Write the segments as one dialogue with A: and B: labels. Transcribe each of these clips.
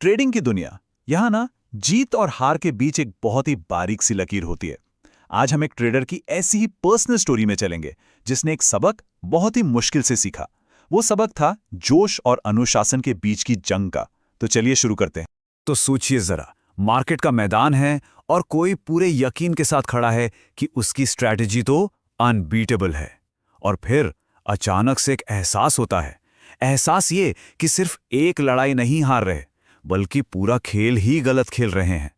A: Trading की दुनिया, यहाँ ना जीत और हार के बीच एक बहुत ही बारीक सी लकीर होती है। आज हम एक ट्रेडर की ऐसी ही पर्सनल स्टोरी में चलेंगे जिसने एक सबक बहुत ही मुश्किल से सीखा। वो सबक था जोश और अनुशासन के बीच की जंग का। तो चलिए शुरू करते हैं।
B: तो सोचिए जरा, मार्केट का मैदान है और कोई पूरे यकीन के साथ खड़ा है कि उसकी स्ट्रैटेजी तो अनबीटेबल है। और फिर अचानक से एक एहसास होता है। एहसास ये कि सिर्फ एक लड़ाई नहीं हार रहे, बल्कि पूरा खेल ही गलत खेल रहे हैं।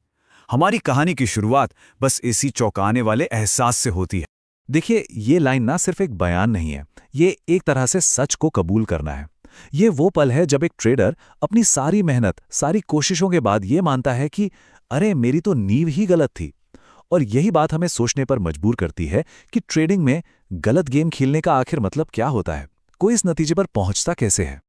B: हमारी कहानी की शुरुआत बस इसी चौंकाने वाले एहसास से होती है।
C: देखिए, ये लाइन ना सिर्फ एक बयान नहीं है, ये एक तरह से सच को कबूल करना है। ये वो पल है जब एक ट्रेडर अपनी सारी मेहनत, सारी कोशिशों के बाद ये मानता है कि अरे मेरी तो नींव ही गलत थी। और यही बात हमें सोचने पर मजबूर करती है कि ट्रेडिंग में गलत गेम खेलने का आखिर मतलब क्या होता है, कोई इस नतीजे पर पहुंचता कैसे है।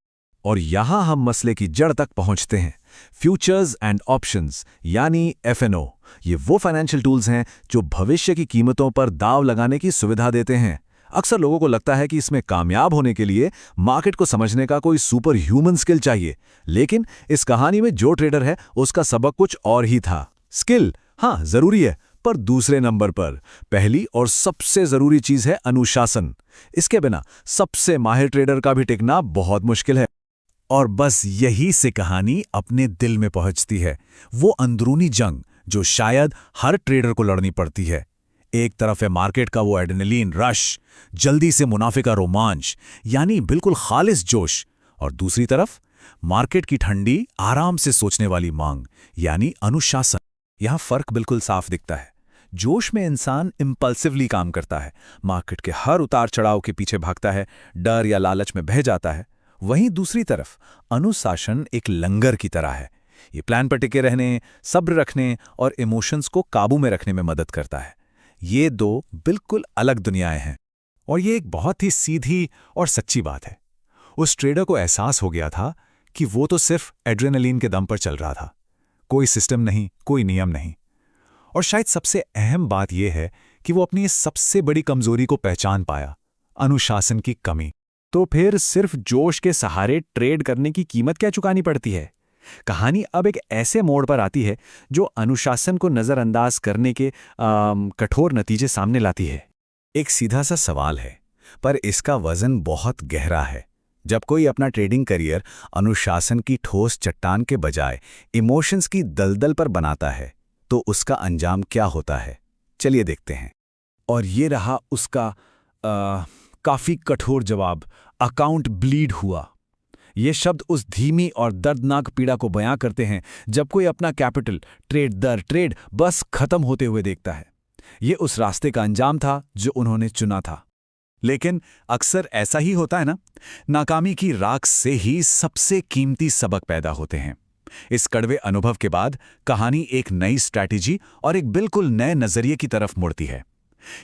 C: और यहां हम मसले की जड़ तक पहुंचते हैं। फ्यूचर्स एंड ऑप्शंस यानी FNO, ये वो फाइनेंशियल टूल्स हैं जो भविष्य की कीमतों पर दांव लगाने की सुविधा देते हैं। अक्सर लोगों को लगता है कि इसमें कामयाब होने के लिए मार्केट को समझने का कोई सुपर ह्यूमन स्किल चाहिए, लेकिन इस कहानी में जो ट्रेडर है उसका सबक कुछ और ही था। स्किल हाँ जरूरी है, पर दूसरे नंबर पर पहली और सबसे जरूरी चीज है अनुशासन। इसके बिना सबसे माहिर ट्रेडर का भी टिकना बहुत मुश्किल है। और बस यही से कहानी अपने दिल में पहुंचती है, वो अंदरूनी जंग जो शायद हर ट्रेडर को लड़नी पड़ती है। एक तरफ है मार्केट का वो एड्रेनलिन रश, जल्दी से मुनाफे का रोमांच यानी बिल्कुल खालिस जोश, और दूसरी तरफ मार्केट की ठंडी आराम से सोचने वाली मांग यानी अनुशासन। यहां फर्क बिल्कुल साफ दिखता है। जोश में इंसान इंपल्सिवली काम करता है, मार्केट के हर उतार चढ़ाव के पीछे भागता है, डर या लालच में बह जाता है। वहीं दूसरी तरफ अनुशासन एक लंगर की तरह है। ये प्लान पर टिके रहने, सब्र रखने और इमोशंस को काबू में रखने में मदद करता है। ये दो बिल्कुल अलग दुनियाएं हैं, और ये एक बहुत ही सीधी और सच्ची बात है। उस ट्रेडर को एहसास हो गया था कि वो तो सिर्फ एड्रेनलिन के दम पर चल रहा था, कोई सिस्टम नहीं, कोई नियम नहीं। और शायद सबसे अहम बात यह है कि वो अपनी इस सबसे बड़ी कमजोरी को पहचान पाया, अनुशासन की कमी। तो फिर सिर्फ जोश के सहारे ट्रेड करने की कीमत क्या चुकानी पड़ती है? कहानी अब एक ऐसे मोड़ पर आती है जो अनुशासन को नजरअंदाज करने के कठोर नतीजे सामने लाती है। एक सीधा सा सवाल है, पर इसका वजन बहुत गहरा है। जब कोई अपना ट्रेडिंग करियर अनुशासन की ठोस चट्टान के बजाय इमोशंस की दलदल पर बनाता है, तो उसका अंजाम क्या होता है? चलिए देखते हैं। और ये रहा उसका काफी कठोर जवाब, अकाउंट ब्लीड हुआ। ये शब्द उस धीमी और दर्दनाक पीड़ा को बयां करते हैं जब कोई अपना कैपिटल ट्रेड दर ट्रेड बस खत्म होते हुए देखता है। ये उस रास्ते का अंजाम था जो उन्होंने चुना था। लेकिन अक्सर ऐसा ही होता है ना, नाकामी की राख से ही सबसे कीमती सबक पैदा होते हैं। इस कड़वे अनुभव के बाद कहानी एक नई स्ट्रैटेजी और एक बिल्कुल नए नजरिए की तरफ मुड़ती है।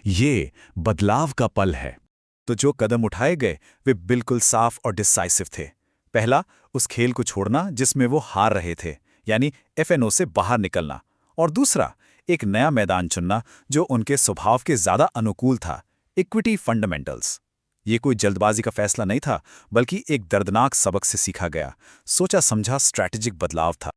C: ये बदलाव का पल है। तो जो कदम उठाए गए वे बिल्कुल साफ और डिसाइसिव थे। पहला, उस खेल को छोड़ना जिसमें वो हार रहे थे, यानी FNO से बाहर निकलना। और दूसरा, एक नया मैदान चुनना जो उनके स्वभाव के ज्यादा अनुकूल था, इक्विटी फंडामेंटल्स। ये कोई जल्दबाजी का फैसला नहीं था, बल्कि एक दर्दनाक सबक से सीखा गया, सोचा समझा स्ट्रैटेजिक बदलाव था।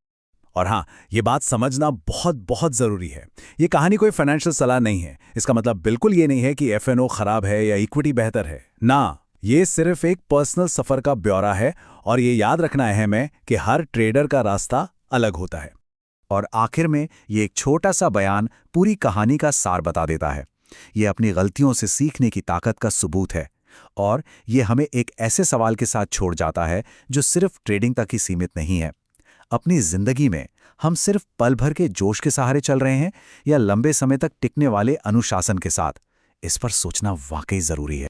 C: और हाँ, ये बात समझना बहुत बहुत जरूरी है। ये कहानी कोई फाइनेंशियल सलाह नहीं है। इसका मतलब बिल्कुल ये नहीं है कि FNO खराब है या इक्विटी बेहतर है ना। ये सिर्फ एक पर्सनल सफर का ब्यौरा है, और ये याद रखना अहम है कि हर ट्रेडर का रास्ता अलग होता है। और आखिर में ये एक छोटा सा बयान पूरी कहानी का सार बता देता है। ये अपनी गलतियों से सीखने की ताकत का सबूत है, और ये हमें एक ऐसे सवाल के साथ छोड़ जाता है जो सिर्फ ट्रेडिंग तक ही सीमित नहीं है। अपनी जिंदगी में हम सिर्फ पल भर के जोश के सहारे चल रहे हैं या लंबे समय तक टिकने वाले अनुशासन के साथ? इस पर सोचना वाकई जरूरी है।